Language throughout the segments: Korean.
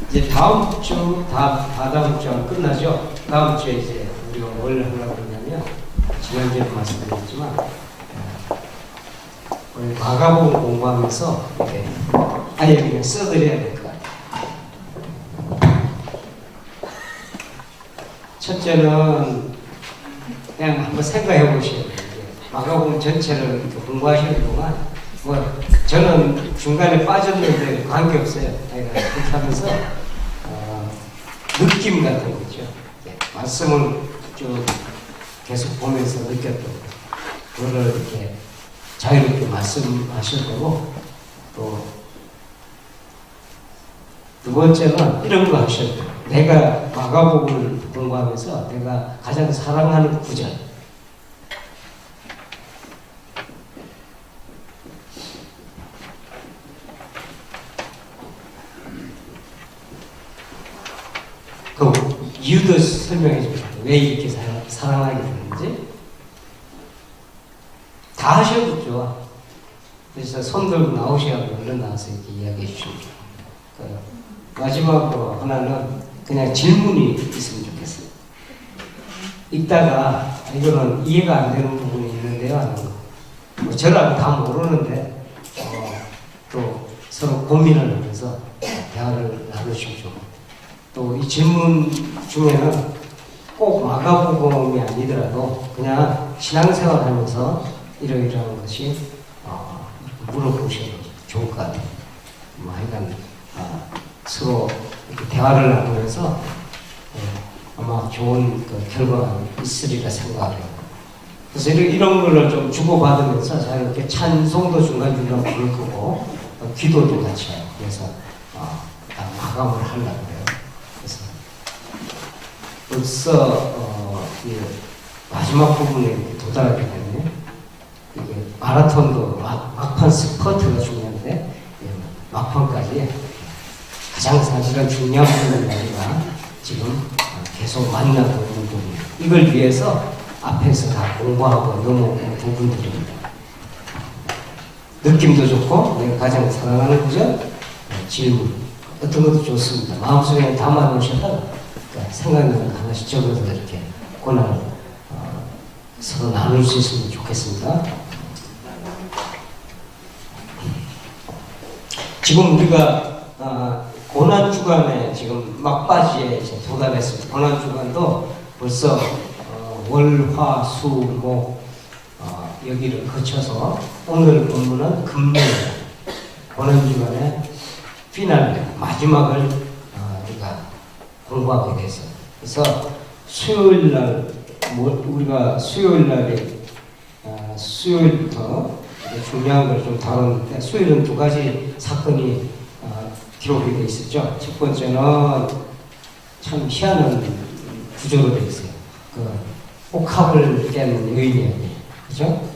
이제 다음 주, 다다음 주하고 끝나죠. 다음 주에 이제 우리가 뭘 하려고 그러냐면, 지난주에 말씀드렸지만, 우리 마가복음 공부하면서 이렇게 아예 그냥 써드려야 될 것 같아요. 첫째는 그냥 한번 생각해 보셔야 돼요. 마가복음 전체를 이렇게 공부하시는 동안, 뭐 저는 중간에 빠졌는데 관계없어요. 그렇게 하면서 느낌 같은 거죠. 말씀을 쭉 계속 보면서 느꼈던 거, 그거를 이렇게 자유롭게 말씀하실 거고, 또 두 번째는 이런 거 하셔야 돼요. 내가 마가복음을 공부하면서 내가 가장 사랑하는 구절, 그 이유도 설명해 주세요. 왜 이렇게 사랑하게 되는지. 다 하셔도 좋아. 그래서 손 들고 나오셔야 얼른 나와서 이렇게 이야기해 주시면 좋아요. 마지막으로 하나는 그냥 질문이 있으면 좋겠어요. 읽다가 이거는 이해가 안 되는 부분이 있는데요 하는 거. 뭐 저라도 다 모르는데 또 서로 고민을 하면서 대화를 나누시면 좋아요. 또 이 질문 중에는 꼭 마가복음이 아니더라도 그냥 신앙생활 하면서 이러이러한 것이 물어보셔도 좋을 것 같아요. 뭐 하여간 서로 이렇게 대화를 나누면서 아마 좋은 그 결과가 있으리라 생각해요. 그래서 이런 거를 좀 주고받으면서 자유롭게 찬송도 중간중간 부를 거고 기도도 같이 해요. 그래서 마감을 하려고 해요. 그래서 벌써 마지막 부분에 도달하게 되네. 이게 마라톤도 막판 스퍼트가 중요한데 막판까지 가장 사실은 중요한 부분이 아니라 지금 계속 만나고 있는 부분, 이걸 위해서 앞에서 다 공부하고 넘어오는 부분들입니다. 느낌도 좋고 내가 가장 사랑하는 구절, 질문 어떤 것도 좋습니다. 마음속에 담아놓으셨다가 생각나는 거 하나씩 적어서 이렇게 고난을 서로 나눌 수 있으면 좋겠습니다. 지금 우리가 고난 주간에 지금 막바지에 이제 도달했습니다. 고난 주간도 벌써 월, 화, 수, 목 여기를 거쳐서 오늘 본문은 금요일 고난 주간의 피날레 마지막을 우리가 공부하게 됐어요. 그래서 수요일 날 우리가 수요일 날에 수요일부터 중요한 걸 좀 다뤘는데, 수요일은 두 가지 사건이 기록이 되어 있었죠. 첫 번째는 참 희한한 구조로 되어 있어요. 그 옥합을 깬 여인이에요. 그죠?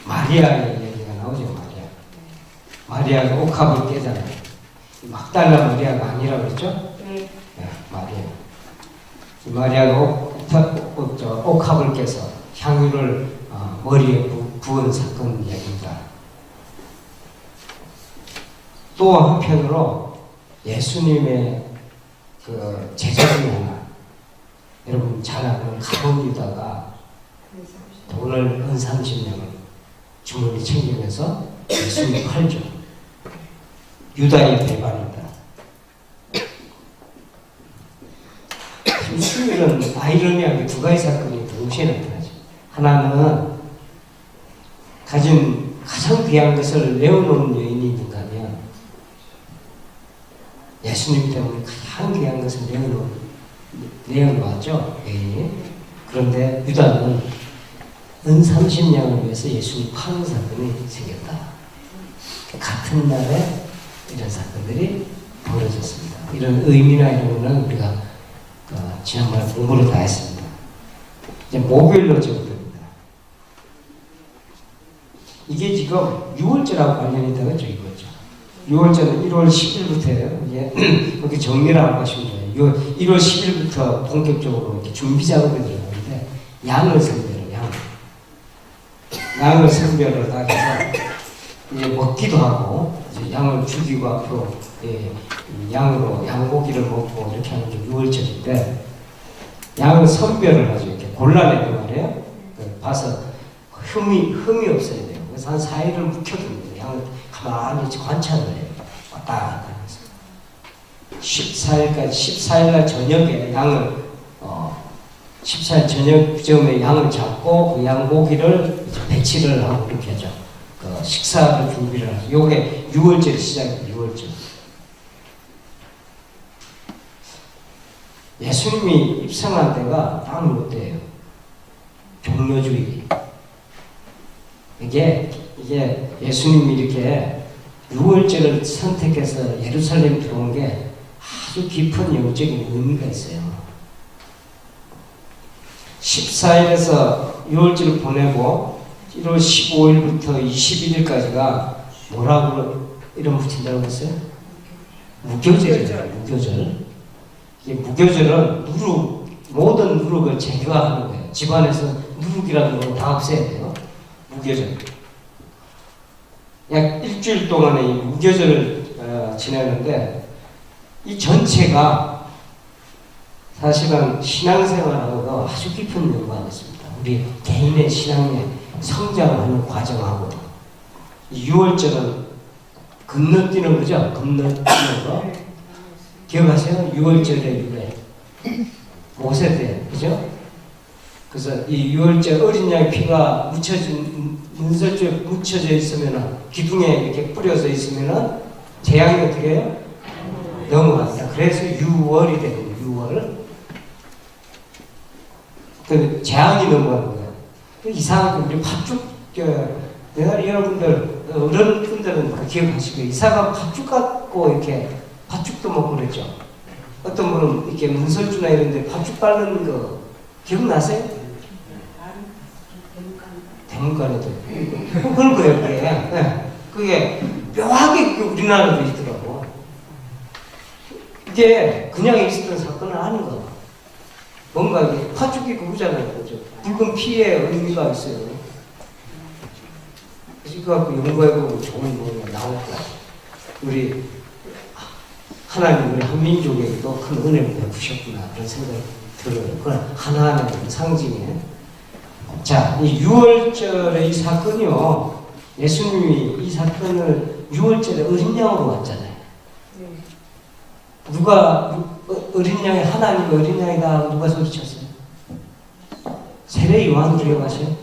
마리아의 얘기가 나오죠. 마리아가 옥합을 깨잖아요. 막달라 마리아가 아니라고 그랬죠? 네, 마리아가 옥합을 깨서 향유를 머리에 부은 사건 이야기입니다. 또 한편으로 예수님의 그 제자 중에 하나, 여러분 잘 아는 가룟 유다가 돈을 은 30냥을 주머니 챙기면서 예수님 팔죠. 유다의 배반입니다. 수요일은 아이러니하게 두 가지 사건이 동시에 나타나죠. 하나는 가진 가장 귀한 것을 내어놓은 여인이 있는가 하면 예수님 때문에 가장 귀한 것을 내어놓았죠, 여인이. 그런데 유다는 은 30냥을 위해서 예수님 파는 사건이 생겼다. 같은 날에 이런 사건들이 벌어졌습니다. 이런 의미나 이런 거는 우리가 지난번에 공부를 다 했습니다. 이제 목요일로 적어듭니다. 이게 지금 6월절하고 관련이 있다고 했죠, 이거죠. 6월절은 1월 10일부터예요. 이제 그렇게 정리를 하고 하시면 돼요. 1월 10일부터 본격적으로 이렇게 준비 작업이 들어가는데, 양을 선별해요, 양을 선별을 다 해서 이제 먹기도 하고, 이제 양을 죽이고 앞으로 양으로 양고기를 먹고 이렇게 하는 게 6월절인데 양은 선별을 하죠. 이렇게 골라내고 말이에요. 봐서 흠이 없어야 돼요. 그래서 한 4일을 묵혀둡니다. 양을 가만히 관찰을 해요. 왔다 갔다 하면서 14일 날 저녁에 양을 14일 저녁쯤에 양을 잡고 그 양고기를 배치를 하고 이렇게 하죠. 그 식사를 준비를 하죠. 요게 6월절 시작이에요. 6월절. 예수님이 입성한 때가 딱 이때예요. 종료주의. 이게 예수님이 이렇게 6월절을 선택해서 예루살렘 들어온 게 아주 깊은 영적인 의미가 있어요. 14일에서 6월절을 보내고 1월 15일부터 21일까지가 뭐라고 이름 붙인다고 했어요? 무교절이에요. 무교절. 이 무교절은 모든 누룩을 제거하는 거예요. 집안에서 누룩이라는 걸 다 없애야 돼요. 무교절. 약 일주일 동안의 이 무교절을 지내는데 이 전체가 사실은 신앙생활하고도 아주 깊은 연관이 있습니다. 우리 개인의 신앙의 성장하는 과정하고 이 6월절은 건너뛰는 거죠. 건너뛰는 거. 기억하세요? 6월절의 유래. 모세 때, 그죠? 그래서 이 6월절 어린 양의 피가 문설주에 묻혀져 있으면은, 기둥에 이렇게 뿌려져 있으면은, 재앙이 어떻게 해요? 넘어갑니다. 그래서 6월이 되는 거예요. 6월. 그 재앙이 넘어가는 거예요. 이상하게 우리 팥죽, 여러분들, 어른분들은 기억하시고, 이사가 팥죽 갖고 이렇게 팥죽도 먹고 그랬죠. 어떤 분은 이렇게 문설주나 이런 데 팥죽 바르는 거 기억나세요? 대문간에도 그런 거예요. 그게. 네. 그게 묘하게 우리나라도 있더라고. 이게 그냥 있었던 사건은 아닌 거. 뭔가 이게 팥죽이 그거잖아요. 그죠? 붉은 피에 의미가 있어요. 그래서 이거 갖고 연구해보면 좋은 뭐가 나올 거야. 우리 하나님 우리 한민족에게도 큰 은혜를 베푸셨구나 그런 생각이 들어요. 그건 하나하나의 상징이에요. 자, 이 6월절의 이 사건이요. 예수님이 이 사건을 6월절에 어린 양으로 왔잖아요. 누가 어린 양이 하나님 어린 양이다 누가 소리쳤어요? 세례 요한 기억하세요?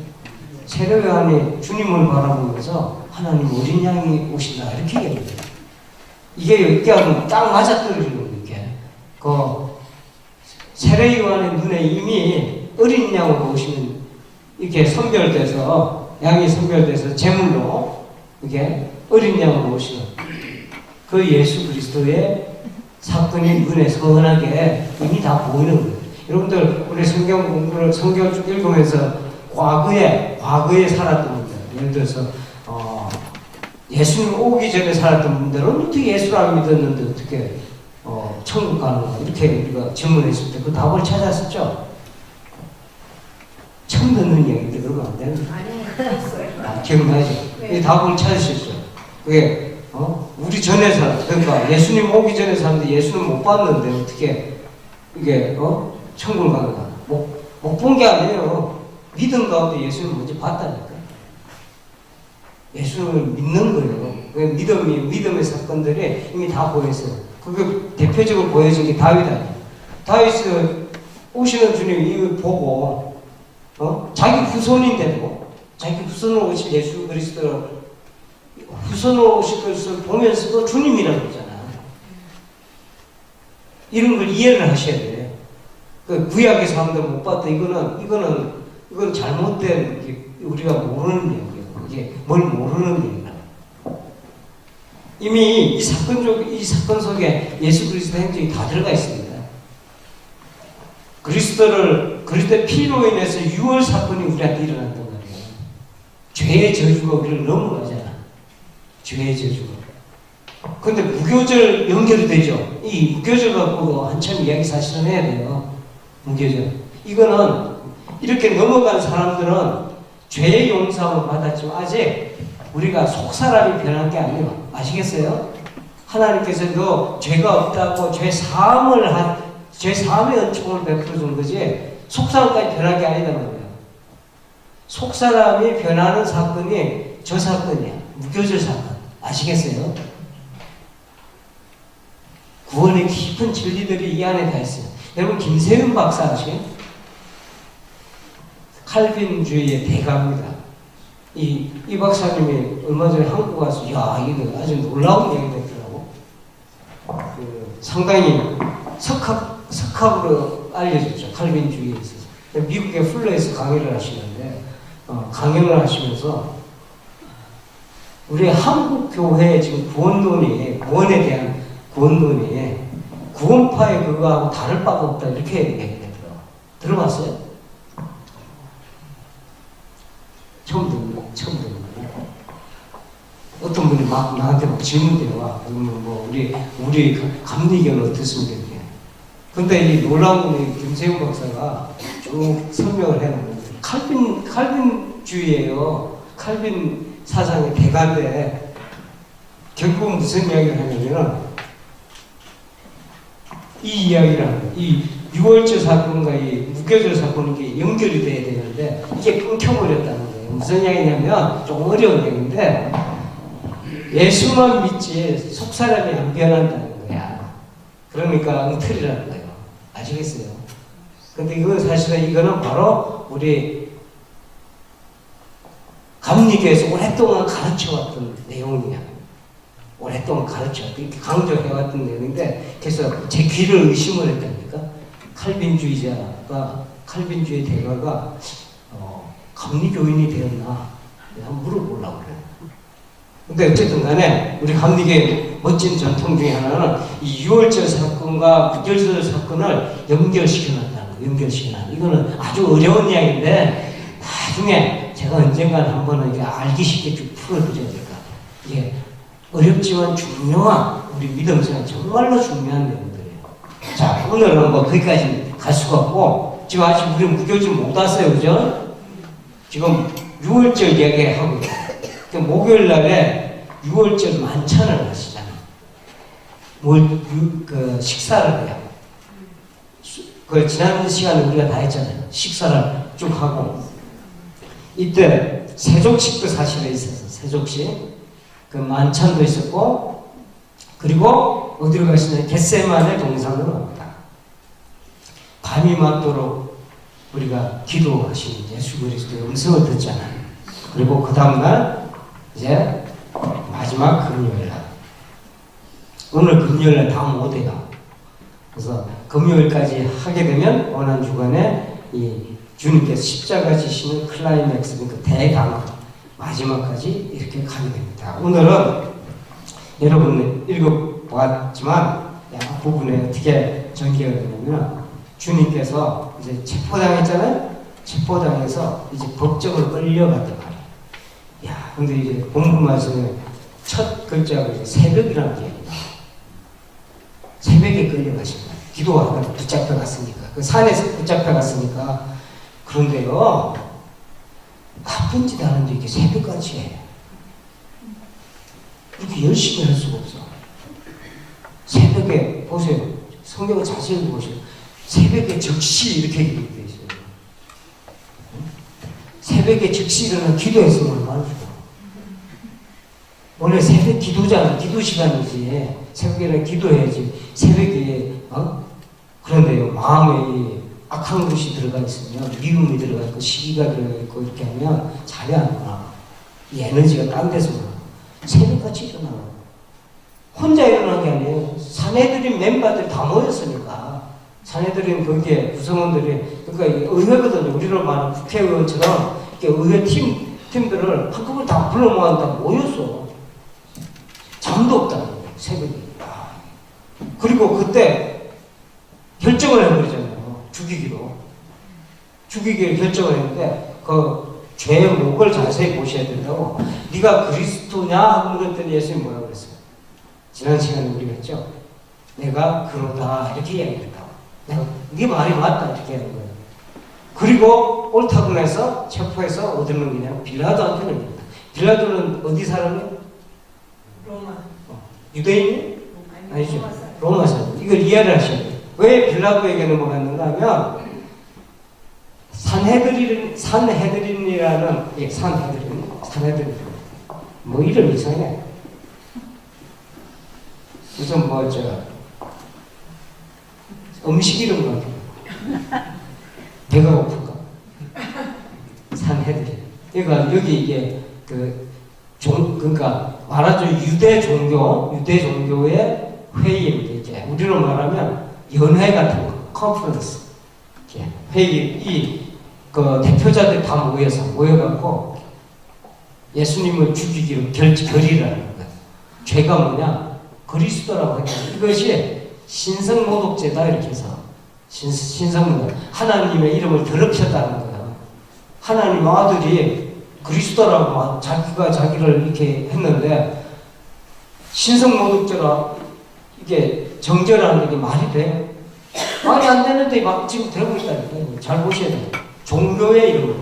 세례 요한이 주님을 바라보면서 하나님 어린 양이 오신다 이렇게 얘기해요. 이게 이렇게 하면 딱 맞아떨어지는 거예요. 이렇게. 그 세례 요한의 눈에 이미 어린 양으로 오시는 이렇게 선별돼서 양이 선별돼서 제물로 이게 어린 양으로 오시는 그 예수 그리스도의 사건이 눈에 선하게 이미 다 보이는 거예요. 여러분들 우리 성경 공부를 성경 쭉 읽으면서 과거에 살았던 분들 예를 들어서 예수님 오기 전에 살았던 분들은 어떻게 예수라고 믿었는데 어떻게 천국 가는 거 이렇게 우리가 질문했을 때 그 답을 찾았었죠. 처음 듣는 얘기인데 그러면 안 되는 거예요. 기억나죠? 네. 이 답을 찾으셨죠. 그게 우리 전에 그러니까 예수님 오기 전에 사는데 예수는 못 봤는데 어떻게 이게 천국을 가는가? 못 본 게 아니에요. 믿음 가운데 예수님 먼저 봤다니까. 예수님을 믿는 거예요. 믿음의 사건들이 이미 다 보였어요. 그게 대표적으로 보여진 게 다윗 아니에요. 다윗은 오시는 주님 이걸 보고, 자기 후손인데도, 자기 후손으로 오신 예수 그리스도를, 후손으로 오신 것을 보면서도 주님이라고 그러잖아. 이런 걸 이해를 하셔야 돼요. 그 구약에서 한 번 못 봤다. 이거는 잘못된, 우리가 모르는 얘기예요. 이게 뭘 모르는 얘기라. 이미 이 사건 속에 예수 그리스도 행적이 다 들어가 있습니다. 그리스도의 피로 인해서 6월 사건이 우리한테 일어났단 말이에요. 죄의 저주가 우리를 넘어가잖아. 죄의 저주가. 근데 무교절 연결이 되죠. 이 무교절 갖고 한참 이야기 사실은 해야 돼요. 무교절. 이거는 이렇게 넘어간 사람들은 죄의 용서함을 받았지만 아직 우리가 속사람이 변한 게 아니에요. 아시겠어요? 하나님께서 너 죄가 없다고 죄 사함의 은총을 베풀어 준 거지 속사람까지 변한 게 아니다 말이에요. 속사람이 변하는 사건이 저 사건이야. 무교절 사건. 아시겠어요? 구원의 깊은 진리들이 이 안에 다 있어요. 여러분 김세윤 박사 아시죠? 칼빈주의의 대가입니다. 이 박사님이 얼마 전에 한국 와서 야 이거 아주 놀라운 얘기가 있더라고. 상당히 석학으로 알려졌죠. 칼빈주의에 있어서. 미국의 플러에서 강의를 하시는데 강연을 하시면서 우리 한국 교회의 지금 구원론이 구원에 대한 구원론이 구원파의 그거하고 다를 바가 없다 이렇게 얘기하더라고요. 들어봤어요? 처음 듣는 어떤 분이 막 나한테 막 질문대요. 와, 그러면 뭐 우리 감리교는 어떻습니까? 이렇게. 근데 이 놀라운 분이 김세훈 박사가 쭉 설명을 해놓은 칼빈주의예요. 칼빈 사상의 대가인데 결국 무슨 이야기를 하냐면 이 이야기를 하는 거예요. 이 6월절 사건과 이 무교절 사건이 이게 연결이 돼야 되는데 이게 끊겨버렸다는 거예요. 무슨 이야기냐면 좀 어려운 얘기인데 예수만 믿지 속사람이 안 변한다는 거야. 그러니까 엉터리라는 거예요. 아시겠어요? 근데 이거 사실은 이거는 바로 우리 감리교에서 오랫동안 가르쳐왔던 내용이야. 오랫동안 가르쳐왔던, 이렇게 강조해왔던 내용인데, 그래서 제 귀를 의심을 했다니까? 칼빈주의 대가가, 감리교인이 되었나? 한번 물어보려고 그래요. 근데 어쨌든 간에, 우리 감리교의 멋진 전통 중에 하나는 이 6월절 사건과 무교절 사건을 연결시켜놨다는 거예요. 연결시켜놨다는 이거는 아주 어려운 이야기인데, 나중에 제가 언젠가는 한번은 알기 쉽게 쭉 풀어드려야 될 것 같아요. 이게 어렵지만 중요한 우리 믿음 생활 정말로 중요한 내용들이에요. 자, 오늘은 뭐 거기까지 갈 수가 없고 지금 아직 우리 무교절 못 왔어요, 그죠? 지금 6월절 얘기하고 있어요. 목요일 날에 6월절 만찬을 하시잖아요. 식사를 해요. 그 지난 시간에 우리가 다 했잖아요. 식사를 쭉 하고 이때 세족식도 사실에 있어서 세족식 그 만찬도 있었고 그리고 어디로 가시냐면 겟세마네 동산으로 갑니다. 밤이 맞도록 우리가 기도하신 예수 그리스도의 음성을 듣잖아요. 그리고 그 다음날 이제 마지막 금요일날 오늘 금요일날 다 못해요. 그래서 금요일까지 하게 되면 원한주간에 이 주님께서 십자가 지시는 클라이맥스, 그러니까 대강 마지막까지 이렇게 가게 됩니다. 오늘은 여러분 읽어보았지만 부분에 어떻게 전개가 되냐면 주님께서 이제 체포당했잖아요. 체포당해서 이제 법정을 끌려갔단 말이에요. 야, 근데 이제 본문 말씀에 첫 글자가 이제 새벽이라는 게 나와요. 새벽에 끌려가신 거예요. 기도하다가 붙잡혀 갔으니까. 그 산에서 붙잡혀 갔으니까. 그런데요, 나쁜 짓 하는데 이게 새벽같이 해. 이렇게 열심히 할 수가 없어. 새벽에, 보세요. 성경을 자세히 보세요. 새벽에 즉시 이렇게 기록되어 있어요. 새벽에 즉시 일어나 기도했으면 얼마나 좋아. 원래 새벽 기도잖아. 기도 시간이지. 새벽에는 기도해야지. 새벽에, 그런데요, 마음에 악한 것이 들어가 있으면, 미움이 들어가 있고, 시기가 들어가 있고, 이렇게 하면 잠이 안 와. 이 에너지가 딴 데서 나. 새벽같이 일어나. 혼자 일어난 게 아니에요. 사내들인 멤버들이 다 모였으니까. 사내들인 거기에 구성원들이, 그러니까 의회거든요. 우리로 말하는 국회의원처럼, 이렇게 의회 팀들을 한꺼번에 다 불러 모았다 모였어. 잠도 없다는 거예요. 새벽에. 그리고 그때 결정을 해버리잖아요. 죽이기를 결정을 했는데 그 죄의 목을 자세히 보셔야 된다고. 네가 그리스도냐 하고 물었더니 예수님이 뭐라고 그랬어요? 지난 시간에 우리가 했죠. 내가 그러다 이렇게 이야기했다고. 내가 네 말이 맞다 이렇게 하는 거예요. 그리고 옳다고 해서 체포해서 어디로 넘기냐면 빌라도한테 넘깁니다. 빌라도는 어디 사람이에요? 로마. 유대인이? 아니죠. 로마 사람. 로마 사람. 이걸 이해를 하셔야 돼요. 왜 빌라도에게는 뭐가 있는가 하면 산헤드린이라는 산헤드린 뭐 이름 이상해. 무슨 음식 이름 같아. 배가 고픈가? 산헤드린. 그러니까 여기 이게 그러니까 말하자면 유대 종교의 회의인데 이제 우리로 말하면 연회 같은 거, 컨퍼런스, 회의 그 대표자들 다 모여갖고 예수님을 죽이기로 결의를 하는 거예요. 죄가 뭐냐? 그리스도라고 했거든요. 이것이 신성모독죄다 이렇게 해서 신성모독 하나님의 이름을 더럽혔다는 거예요. 하나님 아들이 그리스도라고 자기가 자기를 이렇게 했는데 신성모독죄라 이게 정죄라는 게 말이 돼요? 말이 안 되는데 막 지금 되고 있다니까요. 잘 보셔야 돼요. 종교의 이름으로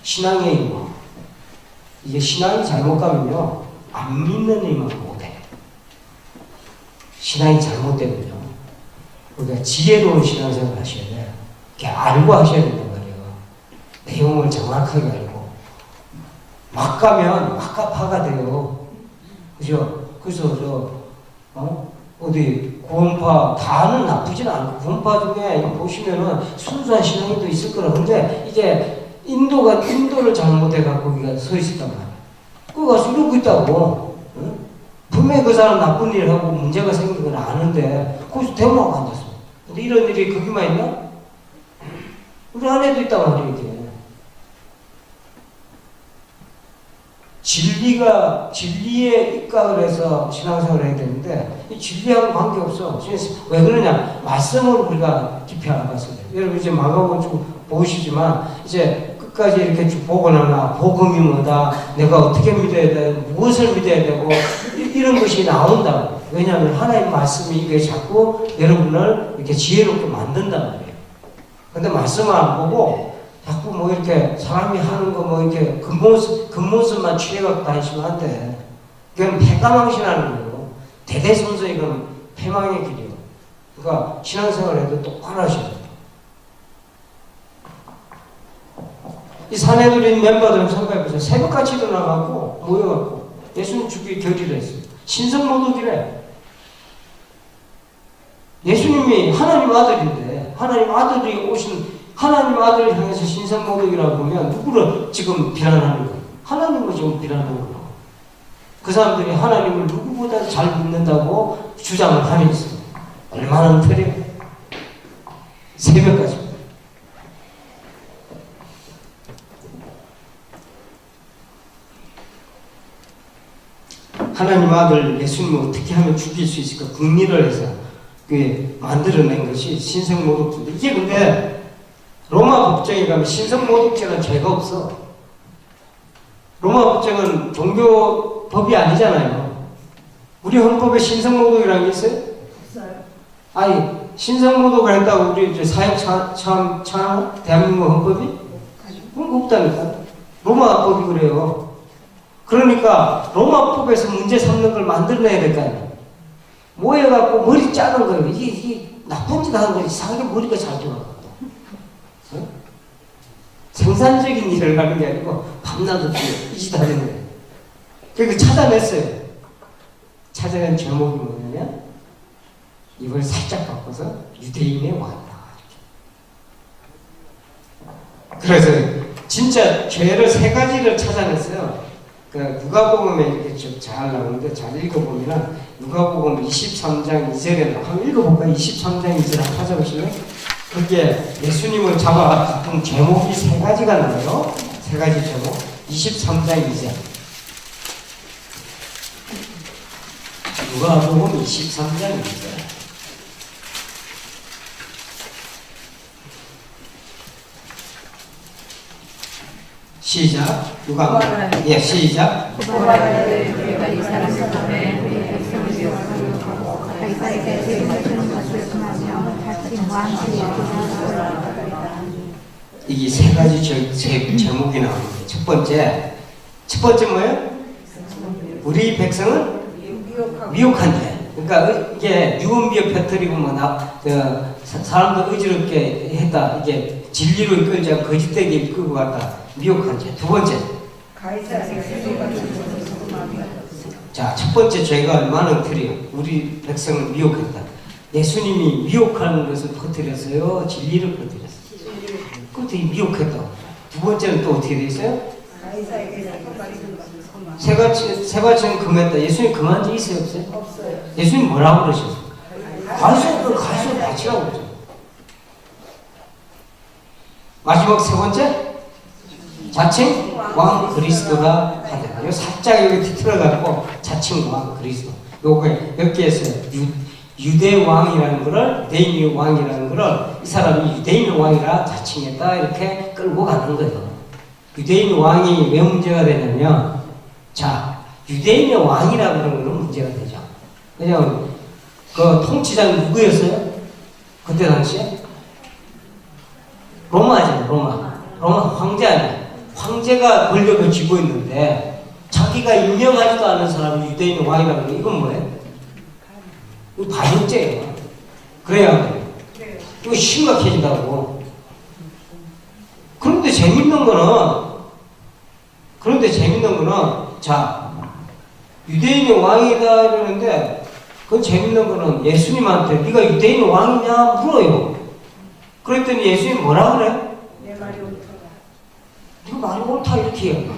신앙의 이름으로 이게 신앙이 잘못 가면요 안 믿는 이만 못해. 신앙이 잘못되면요 우리가 지혜로운 신앙생활을 하셔야 돼요. 이렇게 알고 하셔야 된단 말이에요. 내용을 정확하게 알고 막 가면 막가파가 돼요. 그죠? 그래서 어디 구원파 다는 나쁘진 않고 구원파 중에 보시면은 순수한 신앙인도 있을 거라. 근데 이게 인도를 잘못해갖고 거기가 서 있었단 말이야. 거기 가서 이러고 있다고. 응? 분명히 그 사람 나쁜 일을 하고 문제가 생긴 건 아는데 거기서 대모하고 앉았어. 근데 이런 일이 거기만 있나? 우리 안에도 있단 말이야 이게. 진리에 입각을 해서 신앙생활을 해야 되는데 이 진리하고 관계없어. 왜 그러냐? 말씀을 우리가 깊이 알아봤어요. 여러분 이제 마가복음 쭉 보시지만 이제 끝까지 이렇게 쭉 보고 나나 복음이 뭐다, 내가 어떻게 믿어야 돼, 무엇을 믿어야 되고 이런 것이 나온다고. 왜냐하면 하나님 말씀이 이게 자꾸 여러분을 이렇게 지혜롭게 만든단 말이에요. 근데 말씀을 안 보고 자꾸 뭐 이렇게 사람이 하는 거 뭐 이렇게 겉모습만 취해갖고 다니시면 안 돼. 그건 패가망신하는 거예요. 대대손손이 그럼 패망의 길이에요. 그러니까 신앙생활 해도 똑바로 하셔야 돼요. 이 산헤드린 멤버들은 생각해보세요. 새벽같이 일어나갖고 모여갖고 예수님 죽기 결의를 했어요. 신성모독이래. 예수님이 하나님 아들인데 하나님 아들이 오신 하나님 아들을 향해서 신성모독이라고 보면 누구를 지금 비난하는 거예요? 하나님을 지금 비난하는 거예요. 그 사람들이 하나님을 누구보다 잘 믿는다고 주장을 하면서 얼마나 틀려? 새벽까지. 하나님 아들 예수님을 어떻게 하면 죽일 수 있을까? 궁리를 해서 만들어낸 것이 신성모독죄인데 이게 근데 로마 법정에 가면 신성모독죄는 죄가 없어. 로마 법정은 종교법이 아니잖아요. 우리 헌법에 신성모독이라는 게 있어요? 없어요. 아니 신성모독을 했다고 우리 이제 사형 차 대한민국 헌법이? 그건 없다니까. 로마법이 그래요. 그러니까 로마법에서 문제 삼는 걸 만들어내야 될 거 아니에요. 모여갖고 머리 짜는 거예요. 이게 나쁜 짓 하는 거 이상하게 머리가 잘 돌아가. 생산적인 일을 하는 게 아니고 밤낮 없이 이 짓 하는 거예요. 그래서 찾아냈어요. 찾아낸 제목이 뭐냐면 이걸 살짝 바꿔서 유대인의 왕이다. 그래서 진짜 죄를 세 가지를 찾아냈어요. 그 누가복음에 이렇게 좀 잘 나오는데 잘 읽어보면 누가복음 23장 2절에 한번 읽어볼까요? 23장 2절 한번 찾아보실래요? 그게 예수님을 잡아준 제목이 세 가지가 나와요. 세 가지 제목. 23장 2절. 누가복음 23장 2절. 시작. 누가? 예, 시작. 이게 세 가지 제목이 나오는데 첫 번째 첫 번째 뭐예요? 우리 백성은 미혹한 죄. 그러니까 이게 유언비어 퍼뜨리고 사람도 의지롭게 했다. 이게 진리로 이끌지 않고 거짓되게 이끌고 갔다. 미혹한 죄. 두 번째. 자, 첫 번째 죄가 얼마나 틀려. 우리 백성을 미혹했다. 예수님이 미혹하는 것을 퍼뜨렸어요. 진리를 퍼뜨렸어요. 그것도 미혹했다. 두 번째는 또 어떻게 돼 있어요? 세 가지는 금했다. 예수님 금한 적 있어요? 없어요? 없어요. 예수님 뭐라고 그러셨어요? 가서 바치라고 그러죠. 마지막 세 번째? 자칭 왕 그리스도라 하더라. 요 살짝 여기 뒤틀어가지고 자칭 왕 그리스도. 요거에 여기에서 유대 왕이라는 거를 유대인의 왕이라는 거를 이 사람이 유대인의 왕이라 자칭했다 이렇게 끌고 가는 거예요. 유대인의 왕이 왜 문제가 되냐면, 자, 유대인의 왕이라고 하는 거는 문제가 되죠. 왜냐하면 그 통치자는 누구였어요? 그때 당시에? 로마잖아요. 로마 황제 아니에요. 황제가 권력을 쥐고 있는데 자기가 임명하지도 않은 사람이 유대인의 왕이라고 하는 이건 뭐예요? 이거 반역죄예요. 그래야 돼요. 이거 심각해진다고. 그런데 재밌는 거는 자, 유대인의 왕이다 이러는데 그 재밌는 거는 예수님한테 네가 유대인의 왕이냐 물어요. 그랬더니 예수님 뭐라 그래? 내 말이 옳다. 네가 말이 옳다 이렇게 해요.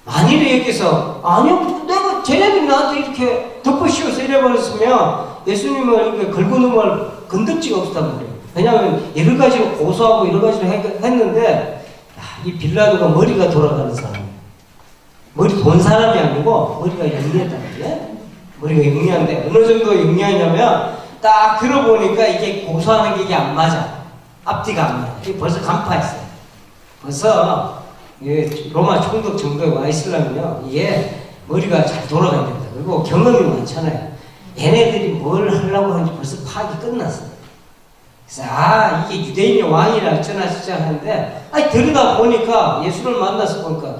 만일에 여기서 아니요 내가 쟤네들이 나한테 이렇게 덮어씌워서 이래버렸으면 예수님을 이렇게 긁고 넘어갈 건덕지가 없었단 말이에요. 왜냐하면 여러 가지로 고소하고 여러 가지로 했는데 이 빌라도가 머리가 돌아가는 사람, 머리 돈 사람이 아니고 머리가 영리했단 말이에요. 머리가 영리한데 어느 정도 영리하냐면 딱 들어보니까 이게 고소하는 게 이게 안 맞아. 앞뒤가 안 맞아. 이게 벌써 간파했어요. 벌써 로마 총독 정도에 와 있으려면요 이게 머리가 잘 돌아가야 된다. 그리고 경험이 많잖아요. 얘네들이 뭘 하려고 하는지 벌써 파악이 끝났어요. 그래서 이게 유대인의 왕이라 어쩌나 진짜 하는데 들여다 보니까 예수를 만나서 보니까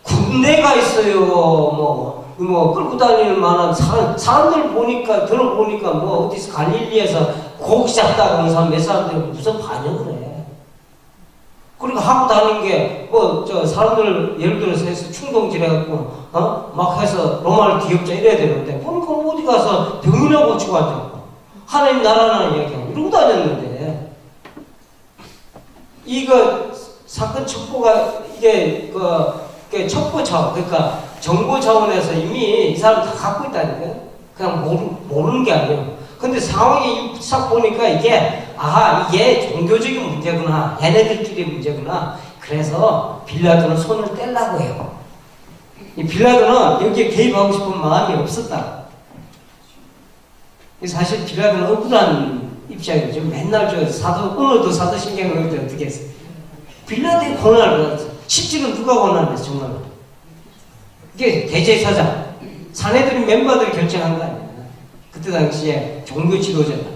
군대가 있어요. 뭐 끌고 다니는 만한 사람들 보니까 들어보니까 뭐 어디서 갈릴리에서 고기 잡다가 온 사람 몇 사람들이 무슨 반역을 해. 그러니까 하고 다니는 게 사람들 예를 들어서 해서 충동질 해갖고 막 해서 로마를 뒤엎자 이래야 되는데 보니까 어디 가서 병이나 고치고 앉았고 하나님 나라라는 이야기하고 이러고 다녔는데 이거 사건 첩보가 이게 첩보 차원 그러니까 정보 차원에서 이미 이 사람 다 갖고 있다니까요. 그냥 모르는 게 아니에요. 근데 상황이 싹 보니까 이게 종교적인 문제구나. 얘네들끼리 문제구나. 그래서 빌라도는 손을 떼려고 해요. 이 빌라도는 여기에 개입하고 싶은 마음이 없었다. 사실 빌라도는 억울한 입장이죠. 맨날 오늘도 사도신경을 할 때 어떻게 했어요? 빌라도의 고난을 받았어. 실제로 누가 고난을 했어, 정말로. 이게 대제사장, 사내들이 멤버들이 결정한 거 아니야. 그때 당시에 종교 지도자다.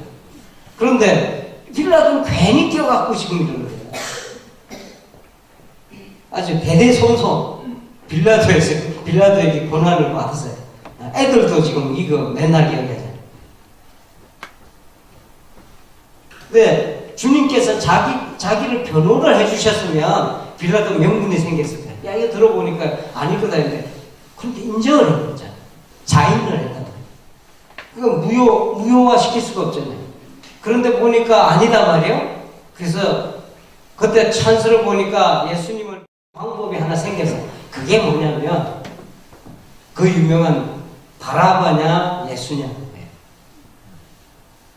그런데 빌라도는 괜히 뛰어갖고 지금 이러는 거예요. 아주 대대손손 빌라도에게 고난을 받았어요. 애들도 지금 이거 맨날 기억하잖아요. 근데 주님께서 자기를 변호를 해주셨으면 빌라도 명분이 생겼을 거예요. 야, 이거 들어보니까 아닐 거다 했는데 그런데 인정을 해버렸잖아요. 자인을 했단 말이에요. 그거 무효화 시킬 수가 없잖아요. 그런데 보니까 아니다 말이에요. 그래서 그때 찬스를 보니까 예수님을 방법이 하나 생겨서 그게 뭐냐면 그 유명한 바라바냐 예수냐.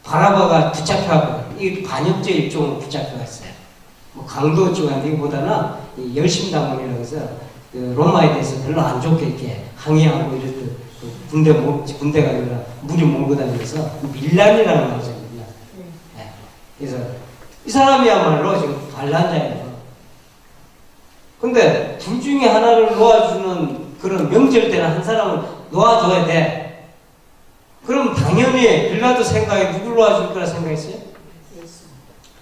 바라바가 붙잡혀가고 이 반역죄 일종으로 붙잡혀갔어요. 뭐 강도증 아니기보다는 열심당원이라고 해서 그 로마에 대해서 별로 안 좋게 이렇게 항의하고 이랬던 군대가 아니라 무리 몰고 다니면서 밀란이라는 거죠. 밀란. 네. 그래서 이 사람이야말로 지금 반란자예요. 근데 둘 중에 하나를 놓아주는 그런 명절 때는 한 사람을 놓아줘야 돼. 그럼 당연히 빌라도 생각에 누굴 놓아줄 거라 생각했어요?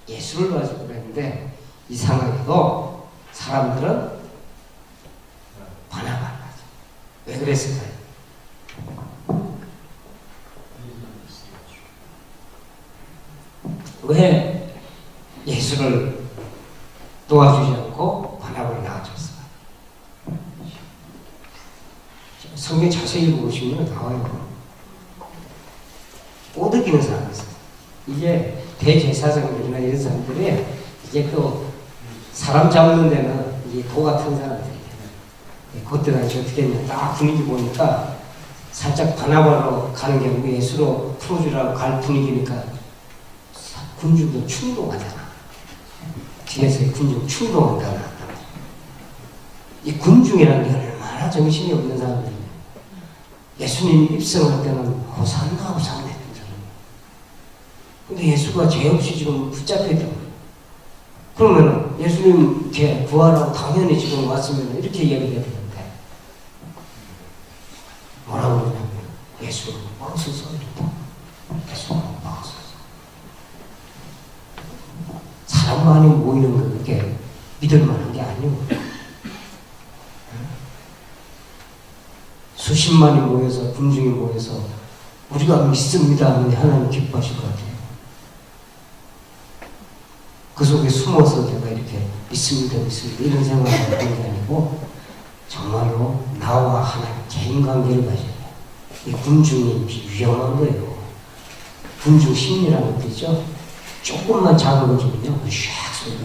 예수를 놓아줄 거라 했는데 이상하게도 사람들은 반항. 왜 그랬을까요? 왜 예수를 도와주지 않고 바나바를 낳아줬어요? 성경 자세히 보시면 나와요. 꼬드기는 사람이 있어요. 이제 대제사장들이나 이런 사람들이 이제 또 사람 잡는 데는 이제 도 같은 사람들이에요. 그때 당시 어떻게 했냐, 딱 분위기 보니까 살짝 바나바로 가는 게 아니고 예수로 풀어주라고 갈 분위기니까 군중도 충동하잖아. 뒤에서 군중 충동한다고 한단 말이야. 이 군중이라는 게 얼마나 정신이 없는 사람들이에요. 예수님 입성할 때는 호산나 호산나 했던 사람이에요. 근데 예수가 죄 없이 지금 붙잡혔단 말이에요. 그러면 예수님 이렇게 부활하고 당연히 지금 왔으면 이렇게 이야기해야 되는데 뭐라고 그러냐면 예수는 멈서서 이랬다. 예수는 멈서서. 사람 많이 모이는 거 그게 믿을 만한 게 아니고 수십만이 모여서 군중이 모여서 우리가 믿습니다 하면 하나님 기뻐하실 것 같아요. 그 속에 숨어서 제가 이렇게 믿습니다 이런 생각을 하는 게 아니고 정말로 나와 하나님 개인 관계를 가져야 돼요. 이 군중이 위험한 거예요. 군중 심리라는 것도 있죠. 조금만 자극을 주면요 샥 소리가.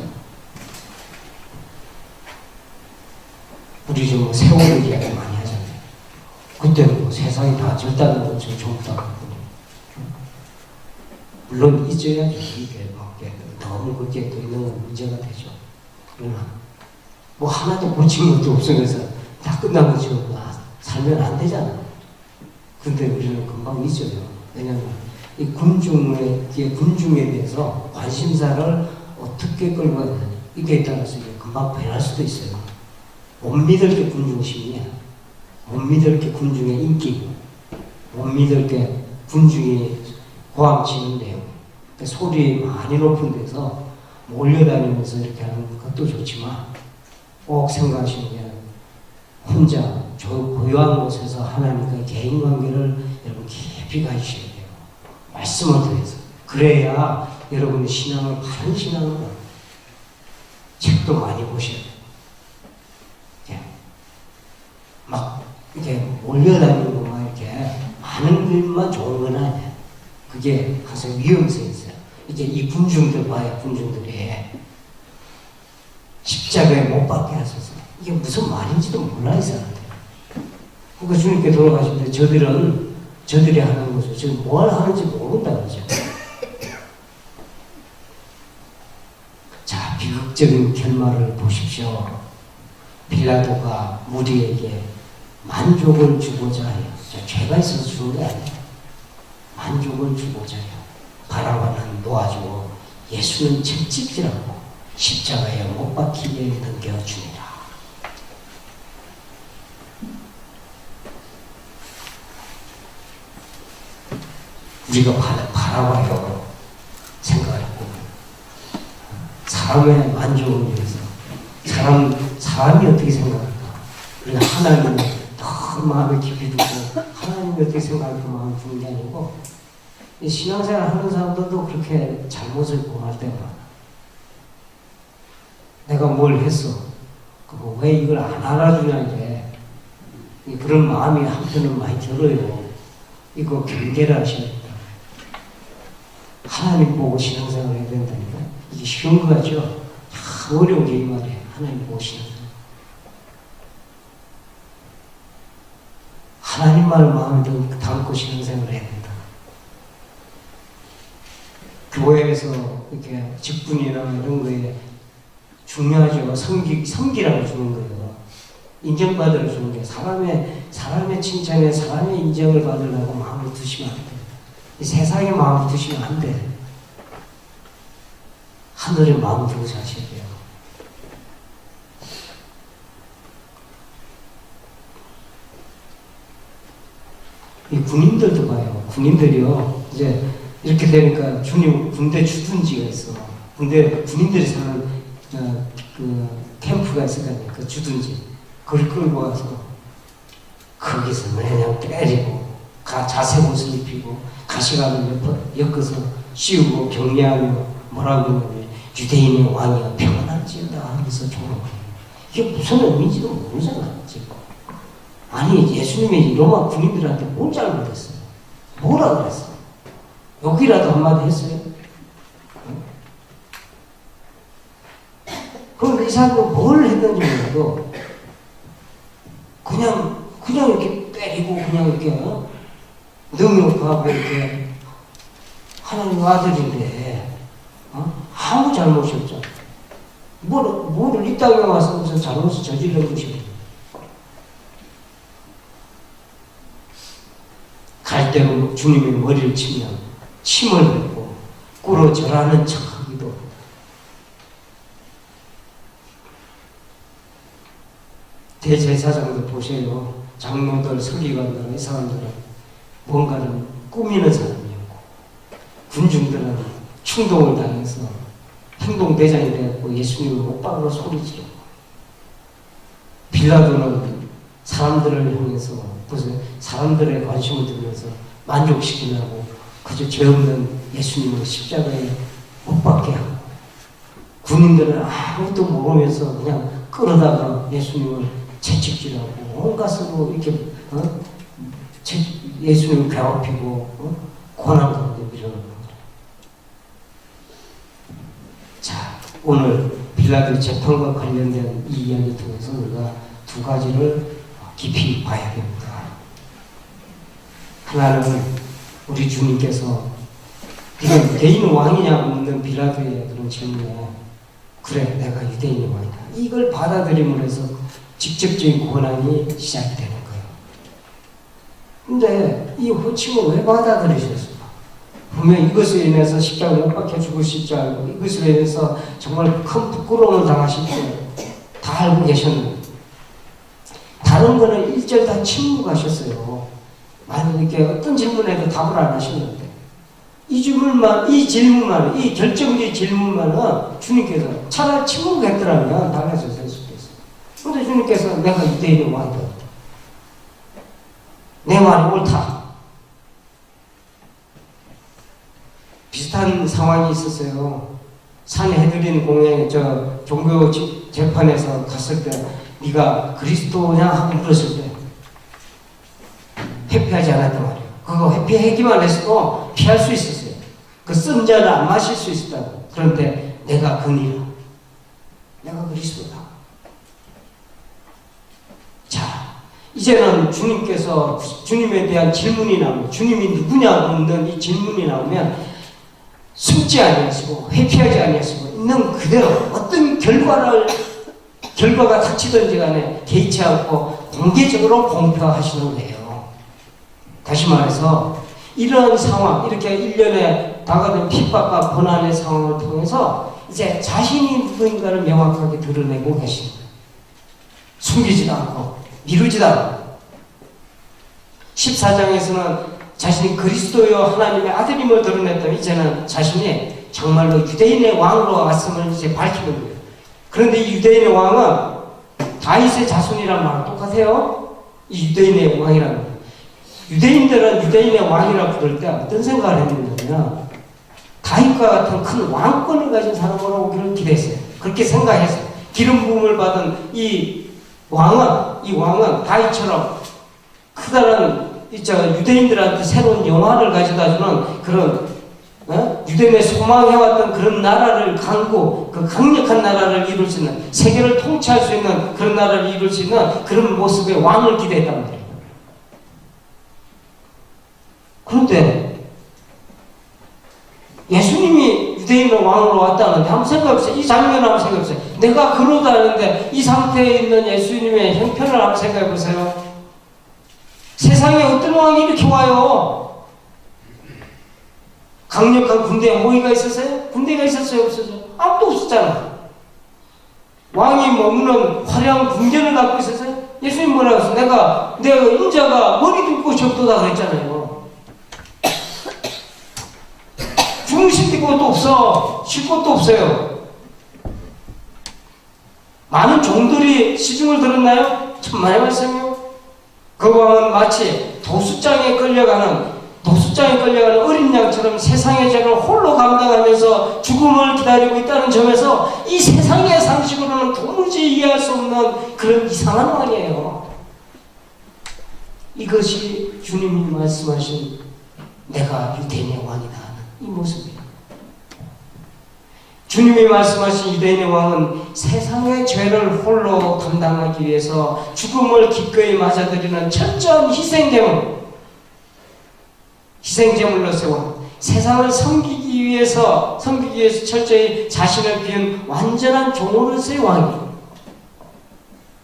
우리 지금 세월을 이야기 많이 하잖아요. 그때는 뭐 세상이 다 절단한 것처럼 전부 다 그렇거든요. 물론 잊어야죠. 이게 막 너무 그렇게 또 있는 건 문제가 되죠. 그러나 뭐 하나도 고친 것도 없으면서 다 끝난 것처럼 살면 안 되잖아. 근데 우리는 금방 잊어요. 왜냐면 이 군중에 대해서 관심사를 어떻게 끌고 가야 되냐. 이게 따라서 이게 금방 변할 수도 있어요. 못 믿을 게 군중심이야. 못 믿을 게 군중의 인기. 못 믿을 게 군중이 고함치는 내용. 소리 많이 높은 데서 몰려다니면서 이렇게 하는 것도 좋지만 꼭 생각하시는 게 혼자 고요한 곳에서 하나님과의 개인 관계를 여러분 깊이 가지셔야 돼요. 말씀을 통해서. 그래야 여러분의 신앙을 바른 신앙으로 책도 많이 보셔야 돼요. 막 이렇게 몰려다니고 막 이렇게 많은 일만 좋은 건 아니에요. 그게 항상 위험성이 있어요. 이제 이 군중들 봐요. 군중들이 십자가에 못 박게 하셔서 이게 무슨 말인지도 몰라 이 사람들. 그러니까 주님께 돌아가실 때 저들이 하는 거죠. 지금 뭘 하는지 모른다 그러죠. 자, 비극적인 결말을 보십시오. 빌라도가 무리에게 만족을 주고자 해요. 죄가 있어서 주는 게 아니에요. 만족을 주고자 해요. 바라바는 놓아주고 예수는 채찍질하고 십자가에 못 박히게 넘겨주니라. 우리가 바라봐요. 생각해보고 사람의 만족을 위해서 사람이 어떻게 생각할까? 우리가 하나님을 더 마음에 깊이 두고 하나님이 어떻게 생각할까 마음을 두는 게 아니고 신앙생활 하는 사람들도 그렇게 잘못을 범할 때가 많아. 내가 뭘 했어? 왜 이걸 안 알아주냐 이게. 그런 마음이 한편은 많이 들어요. 이거 경계를 하셔야 된다. 하나님 보고 신앙생활을 해야 된다니까. 이게 쉬운 거죠. 참 어려운 게 이 말이에요. 하나님 보고 신앙생활. 하나님만을 마음에 담고 신앙생활을 해야 된다. 교회에서 이렇게 직분이나 이런 거에 중요하죠. 섬기라고 주는 거예요. 인정받으러 주는 게 사람의 칭찬에 사람의 인정을 받으려고 마음을 두시면 안 돼. 세상에 마음을 두시면 안 돼. 하늘에 마음을 두고 사셔야 돼요. 이 군인들도 봐요. 군인들이요. 이제 이렇게 되니까 주님 군대 주둔지가 있어. 군인들이 사는 그 캠프가 있을 거 아니에요. 그 주둔지. 그걸 끌고 와서 거기서 그냥 때리고 자색옷을 입히고 가시관을 엮어서 씌우고 격려하며 뭐라고 하냐면 유대인의 왕이여 평안할지어다 하면서 조롱을 해요. 이게 무슨 의미인지도 모르잖아요 지금. 아니 예수님이 로마 군인들한테 뭘 잘못했어요? 뭐라 그랬어요? 여기라도 한마디 했어요? 그런데 이 사람은 뭘 했는지 몰라도 그냥 이렇게 때리고 그냥 이렇게 능욕하고 이렇게 하나님 아들인데 아무 잘못이 없잖아. 뭐를 이 땅에 와서 무슨 잘못을 저지른 것이 갈대로 주님의 머리를 치면 침을 뱉고 꿇어 절하는 척하기도. 대제사장들 보세요. 장로들, 서기관들, 이 사람들은 뭔가를 꾸미는 사람이었고 군중들은 충동을 당해서 행동대장이 되었고 예수님을 못박으로 소리지르고 빌라도는 사람들을 향해서 무슨 사람들의 관심을 들면서 만족시키려고 그저 죄 없는 예수님을 십자가에 못 박게 하고 군인들은 아무것도 모르면서 그냥 끌어다가 예수님을 채찍질하고 온갖으로 이렇게 예수님을 괴롭히고 고난 가운데 밀어넣는 거예요. 자, 오늘 빌라도 재판과 관련된 이 이야기 통해서 우리가 두 가지를 깊이 봐야 됩니다. 하나는 우리 주님께서 네가 유대인 왕이냐고 묻는 빌라도의 그런 질문에 그래 내가 유대인의 왕이다. 이걸 받아들임으로 해서 직접적인 고난이 시작이 되는 거예요. 근데 이 호칭을 왜 받아들이셨을까? 분명 이것으로 인해서 십자가 못 박혀 죽으실 줄 알고 이것으로 인해서 정말 큰 부끄러움을 당하실 줄 다 알고 계셨는데 다른 거는 일절 다 침묵하셨어요. 만약 이렇게 어떤 질문에도 답을 안 하셨는데 이 질문만, 이 결정적인 질문만은 주님께서 차라리 침묵했더라면 달라졌을 수도 있어요. 그런데 주님께서 내가 유대인의 왕이다. 내 말이 옳다. 비슷한 상황이 있었어요. 산헤드린 공회 종교 재판에서 갔을 때 네가 그리스도냐 하고 물었을 때 회피하지 않았단 말이에요. 그거 회피하기만 했어도 피할 수 있었어요. 그 쓴 잔을 안 마실 수 있었다고. 그런데 내가 그니라. 내가 그리스도다. 자, 이제는 주님께서 주님에 대한 질문이 나오면 주님이 누구냐 묻는 이 질문이 나오면 숨지 아니하시고 회피하지 아니하시고 있는 그대로 어떤 결과가 닥치든지 간에 개의치 않고 공개적으로 공표하시는 거예요. 다시 말해서 이런 상황, 이렇게 1년에 다가된 핍박과 고난의 상황을 통해서 이제 자신이 누구인가를 명확하게 드러내고 계십니다. 숨기지도 않고 미루지도 않고 14장에서는 자신이 그리스도여 하나님의 아들임을 드러냈더니 이제는 자신이 정말로 유대인의 왕으로 왔음을 이제 밝히는 거예요. 그런데 이 유대인의 왕은 다윗의 자손이란 말은 똑같아요. 이 유대인의 왕이라는 거예요. 유대인들은 유대인의 왕이라고 부를 때 어떤 생각을 했느냐면 다윗과 같은 큰 왕권을 가진 사람으로 오기를 기대했어요. 그렇게 생각했어요. 기름 부음을 받은 이 왕은 다윗처럼 크다란 유대인들한테 새로운 영화를 가져다주는 그런 유대인의 소망해왔던 그런 나라를 그 강력한 나라를 이룰 수 있는 세계를 통치할 수 있는 그런 나라를 이룰 수 있는 그런 모습의 왕을 기대했단 말이에요. 그런데 예수님이 유대인의 왕으로 왔다는데 한번 생각해보세요. 이 장면을 한번 생각해보세요. 내가 그러다는데 이 상태에 있는 예수님의 형편을 한번 생각해보세요. 세상에 어떤 왕이 이렇게 와요? 강력한 군대에 호위가 있었어요? 군대가 있었어요? 없었어요? 아무도 없었잖아. 왕이 머무는 화려한 궁전을 갖고 있었어요? 예수님 뭐라고 했어요? 내가 인자가 머리 둘 곳이 없도다 그랬잖아요. 중심 곳도 없어. 쉴 곳도 없어요. 많은 종들이 시중을 들었나요? 천만의 말씀이요. 그 왕은 마치 도수장에 끌려가는 어린 양처럼 세상의 죄를 홀로 감당하면서 죽음을 기다리고 있다는 점에서 이 세상의 상식으로는 도무지 이해할 수 없는 그런 이상한 왕이에요. 이것이 주님이 말씀하신 내가 유대인의 왕이다 하는 이 모습이에요. 주님이 말씀하신 유대인의 왕은 세상의 죄를 홀로 감당하기 위해서 죽음을 기꺼이 맞아들이는 철저한 희생제물로 세워 세상을 섬기기 위해서 철저히 자신을 비운 완전한 종으로서의 왕이에요.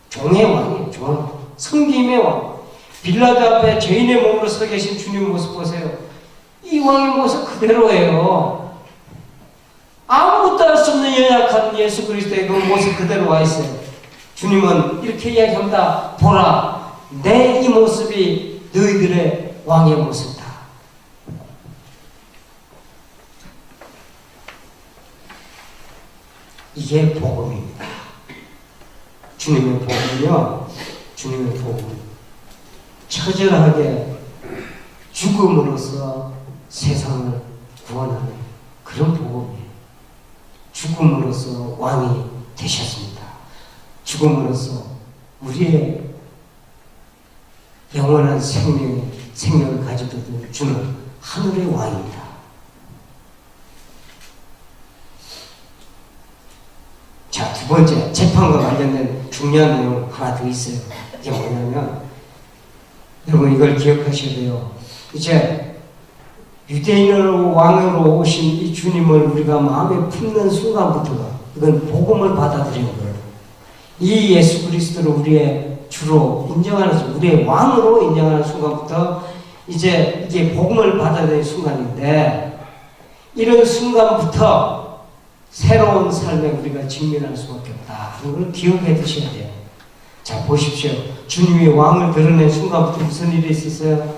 종의 왕이에요. 섬김의 왕. 빌라도 앞에 죄인의 몸으로 서 계신 주님 모습 보세요. 이 왕의 모습 그대로예요. 아무것도 할 수 없는 연약한 예수 그리스도의 그 모습 그대로 와 있어요. 주님은 이렇게 이야기합니다. 보라, 내 이 모습이 너희들의 왕의 모습이다. 이게 복음입니다. 주님의 복음은요, 주님의 복음. 처절하게 죽음으로써 세상을 구원하는 그런 복음이에요. 죽음으로써 왕이 되셨습니다. 죽음으로써 우리의 영원한 생명을 가지고 주는 하늘의 왕입니다. 자, 두 번째, 재판과 관련된 중요한 내용 하나 더 있어요. 이게 뭐냐면, 여러분 이걸 기억하셔야 돼요. 이제 유대인으로 왕으로 오신 이 주님을 우리가 마음에 품는 순간부터가 이건 복음을 받아들이는 거예요. 이 예수 그리스도를 우리의 주로 인정하는, 우리의 왕으로 인정하는 순간부터 이제 이게 복음을 받아들이는 순간인데, 이런 순간부터 새로운 삶에 우리가 직면할 수밖에 없다. 그걸 기억해 두셔야 돼요. 자, 보십시오. 주님이 왕을 드러낸 순간부터 무슨 일이 있었어요?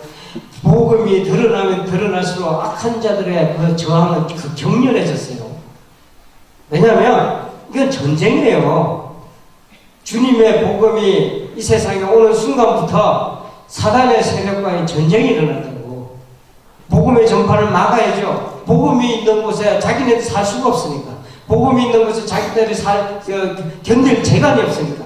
복음이 드러나면 드러날수록 악한 자들의 그 저항은 격렬해졌어요. 왜냐하면 이건 전쟁이에요. 주님의 복음이 이 세상에 오는 순간부터 사단의 세력과의 전쟁이 일어났다고. 복음의 전파를 막아야죠. 복음이 있는 곳에 자기네들 살 수가 없으니까. 복음이 있는 곳에 자기들이 견딜 재간이 없으니까.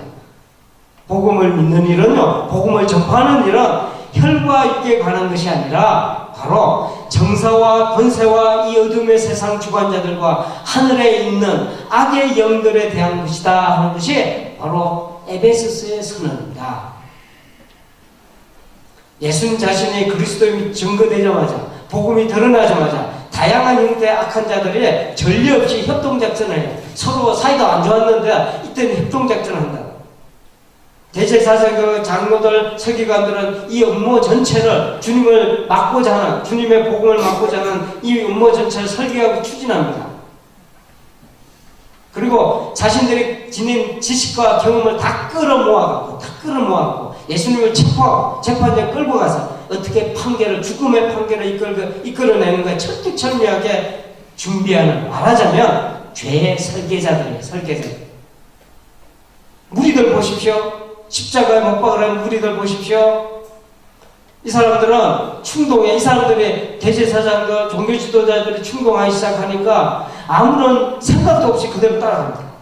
복음을 믿는 일은요, 복음을 전파하는 일은 혈과 육에 관한 것이 아니라 바로 정사와 권세와 이 어둠의 세상 주관자들과 하늘에 있는 악의 영들에 대한 것이다 하는 것이 바로 에베소서의 선언입니다. 예수님 자신이 그리스도임이 증거되자마자, 복음이 드러나자마자 다양한 형태의 악한 자들이 전례 없이 협동작전을 해요. 서로 사이가 안 좋았는데 이때는 협동작전을 한다. 대제사장 그 장로들, 서기관들은 이 음모 전체를 주님을 막고자 하는, 주님의 복음을 막고자 하는 이 음모 전체를 설계하고 추진합니다. 그리고 자신들이 지닌 지식과 경험을 다 끌어모아갖고 예수님을 체포하고 재판장에 끌고 가서 어떻게 죽음의 판결을 이끌어내는 걸 철두철미하게 준비하는, 말하자면 죄의 설계자들이에요. 무리들 보십시오. 십자가에 못 박으라는 무리들 보십시오. 이 사람들은 충동해. 이 사람들이 대제사장들, 종교 지도자들이 충동하기 시작하니까 아무런 생각도 없이 그대로 따라갑니다.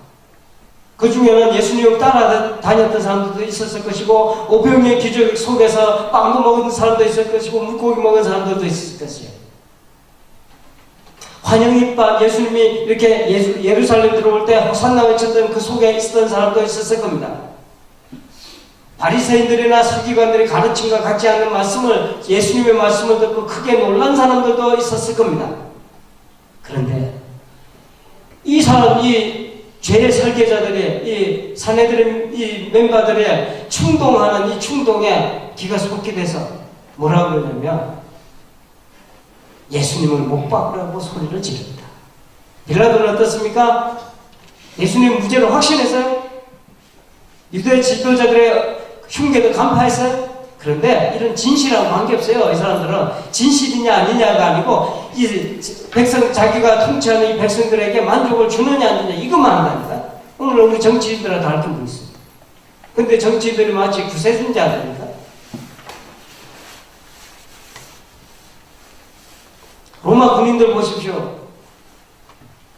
그 중에는 예수님을 따라다녔던 사람들도 있었을 것이고, 오병이의 기적 속에서 빵도 먹은 사람도 있을 것이고, 물고기 먹은 사람들도 있을 것이에요. 환영이빠 예수님이 이렇게 예루살렘 들어올 때 호산나 외쳤던 그 속에 있었던 사람도 있었을 겁니다. 바리새인들이나 서기관들이 가르침과 같지 않는 말씀을, 예수님의 말씀을 듣고 크게 놀란 사람들도 있었을 겁니다. 그런데 이 죄의 설계자들이, 이 사내들의 이 멤버들의 충동하는 이 충동에 귀가 속게 돼서 뭐라고 그러냐면 예수님을 못 박으라고 소리를 지릅니다. 빌라도는 어떻습니까? 예수님 무죄로 확신했어요? 유대 지도자들의 흉계도 간파했어요? 그런데 이런 진실하고 관계없어요. 이 사람들은 진실이냐 아니냐가 아니고 이 자기가 통치하는 이 백성들에게 만족을 주느냐 아니냐 이것만 한답니다. 오늘 우리 정치인들하고 다른 게 있어요. 근데 정치인들이 마치 구세주자들입니까? 로마 군인들 보십시오.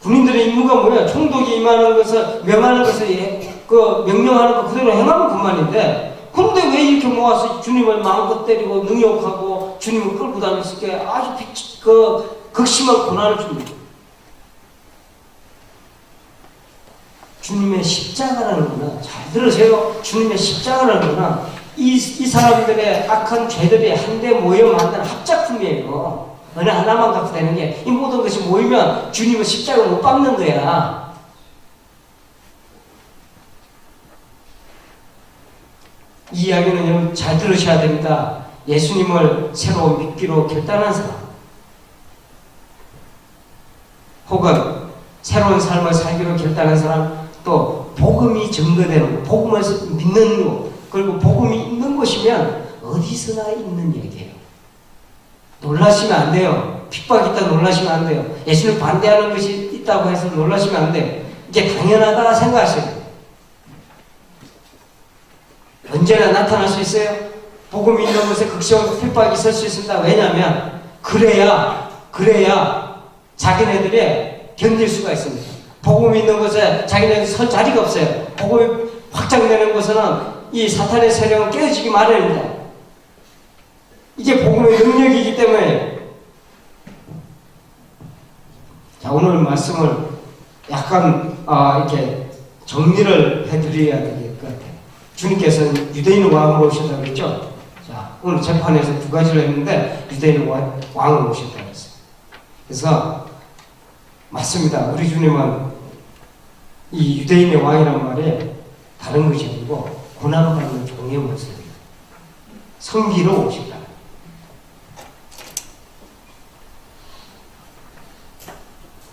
군인들의 임무가 뭐야? 총독이 임하는 것을 명하는 것을 그 명령하는 거 그대로 행하면 그만인데, 근데 왜 이렇게 모아서 주님을 마음껏 때리고 능욕하고 주님을 끌고 다닐 수 있게 아주 극심한 고난을 줍니다. 주님의 십자가라는 거는, 잘 들으세요. 주님의 십자가라는 거는 이 사람들의 악한 죄들이 한데 모여 만든 합작품이에요. 어느 하나만 갖고 되는 게, 이 모든 것이 모이면 주님의 십자가를 못 밟는 거야. 이 이야기는 여러분 잘 들으셔야 됩니다. 예수님을 새로 믿기로 결단한 사람, 혹은 새로운 삶을 살기로 결단한 사람, 또 복음이 증거되는, 복음을 믿는 것, 그리고 복음이 있는 곳이면 어디서나 있는 얘기예요. 놀라시면 안 돼요. 핍박이 있다 놀라시면 안 돼요. 예수를 반대하는 것이 있다고 해서 놀라시면 안 돼요. 이게 당연하다 생각하세요. 언제나 나타날 수 있어요. 복음이 있는 곳에 극심한 핍박이 있을 수 있습니다. 왜냐하면 그래야 자기네들이 견딜 수가 있습니다. 복음이 있는 곳에 자기네들 설 자리가 없어요. 복음이 확장되는 곳에는 이 사탄의 세력은 깨어지기 마련입니다. 이게 복음의 능력이기 때문에. 자, 오늘 말씀을 약간 이렇게 정리를 해드려야 될 것 같아요. 주님께서는 유대인 왕으로 오셨다고 그랬죠? 자, 오늘 재판에서 두 가지를 했는데 유대인 왕으로 오셨다고 했어요. 그래서 맞습니다. 우리 주님은 이 유대인의 왕이란 말이 다른 것이 아니고 고난받는 종의 모습이에요. 성기로 오셨다.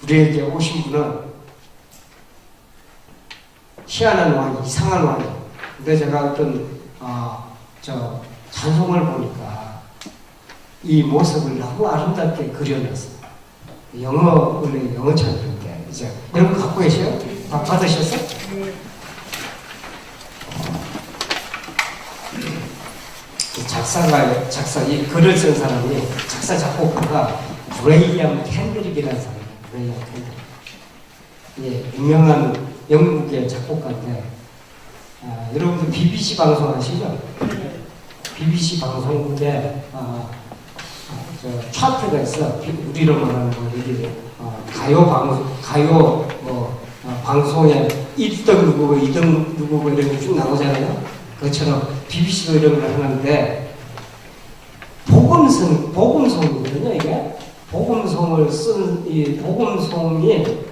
우리에게 오신 분은 희한한 왕이, 이상한 왕이에요. 근데 제가 어떤 찬송을 보니까 이 모습을 너무 아름답게 그려놨어요. 원래 영어 찬송인데, 이제 여러분 갖고 계세요? 받으셨어요? 이 글을 쓴 사람이, 작사 작곡가가 브레이엄 캔드릭이라는 사람이에요. 브레이엄 캔드릭. 예, 유명한 영국의 작곡가인데, 여러분들 BBC 방송 아시죠? BBC 방송국에 차트가 있어. 우리로 말하는 거, 가요 방송에 1등 누구고 2등 누구고 이런 게 쭉 나오잖아요. 그것처럼 BBC도 이런 걸 하는데, 복음송이거든요, 이게. 복음송을 쓴 이 복음송이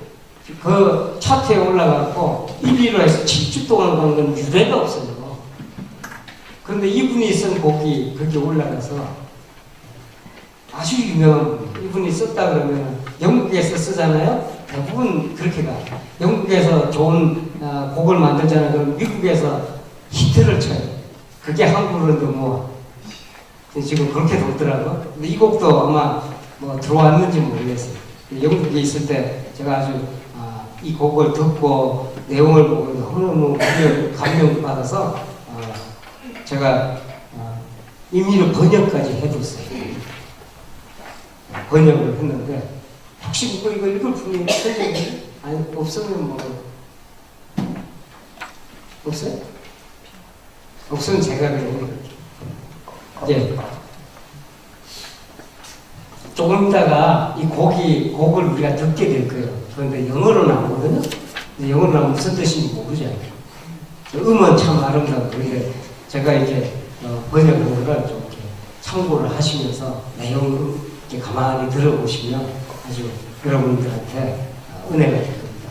그 차트에 올라갔고 1위로 해서 7주 동안 간 건 유례가 없어요. 그런데 이분이 쓴 곡이 그게 올라가서 아주 유명한 분이에요. 이분이 썼다 그러면 영국에서 쓰잖아요. 대부분 그렇게 가. 영국에서 좋은 곡을 만들잖아요. 그럼 미국에서 히트를 쳐요. 그게 한국으로 넘어와. 지금 그렇게 돌더라고. 근데 이 곡도 아마 들어왔는지 모르겠어요. 영국에 있을 때 제가 아주 이 곡을 듣고 내용을 보고 너무너무 감명받아서 제가 임의로 번역까지 해줬어요. 번역을 했는데, 혹시 이거 읽을 분이 있어요? 아니, 없으면 없어요? 없으면 제가 그냥 이제 조금 있다가 이 곡을 우리가 듣게 될 거예요. 그런데 영어로 나오거든요. 근데 영어로 나오면 무슨 뜻인지 모르잖아요. 음은 참 아름다워. 제가 이렇게 번역한 거를 좀 이렇게 참고를 하시면서 내용을 이렇게 가만히 들어보시면 아주 여러분들한테 은혜가 될 겁니다.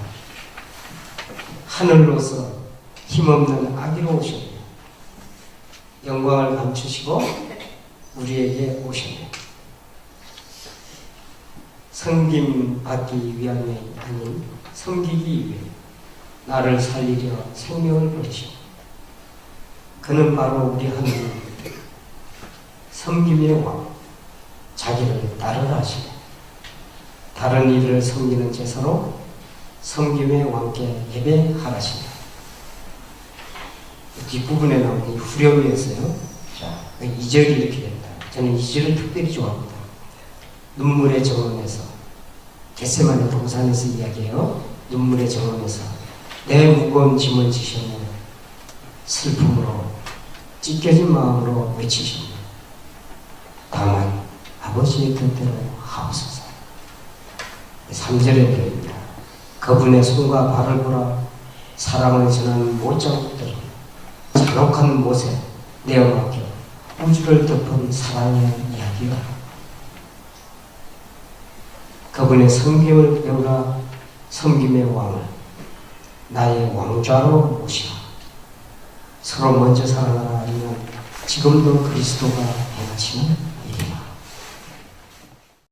하늘로서 힘없는 아기로 오셨네요. 영광을 감추시고 우리에게 오셨네요. 섬김 받기 위함이 아닌 섬기기 위해 나를 살리려 생명을 버리시고, 그는 바로 우리 하나님 섬김의 왕, 자기를 따르라 하시네. 다른 이들을 섬기는 제사로 섬김의 왕께 예배하라시네. 뒷부분에 나오는 이 후렴이었어요. 자, 2절이 이렇게 됩니다. 저는 2절을 특별히 좋아합니다. 눈물의 정원에서 겟세마네 동산에서 이야기해요. 눈물의 정원에서 내 무거운 짐을 지셨네. 슬픔으로 찢겨진 마음으로 외치셨네. 다만 아버지의 뜻대로 하옵소서. 3절의 노래입니다. 그분의 손과 발을 보라. 사랑을 전하는 못자국들은 잔혹한 못에 내어맡겨 우주를 덮은 사랑의 이야기라. 그분의 섬김을 배우라. 섬김의 왕을 나의 왕좌로 모시라. 서로 먼저 사랑하라. 아니면 지금도 그리스도가 행하시는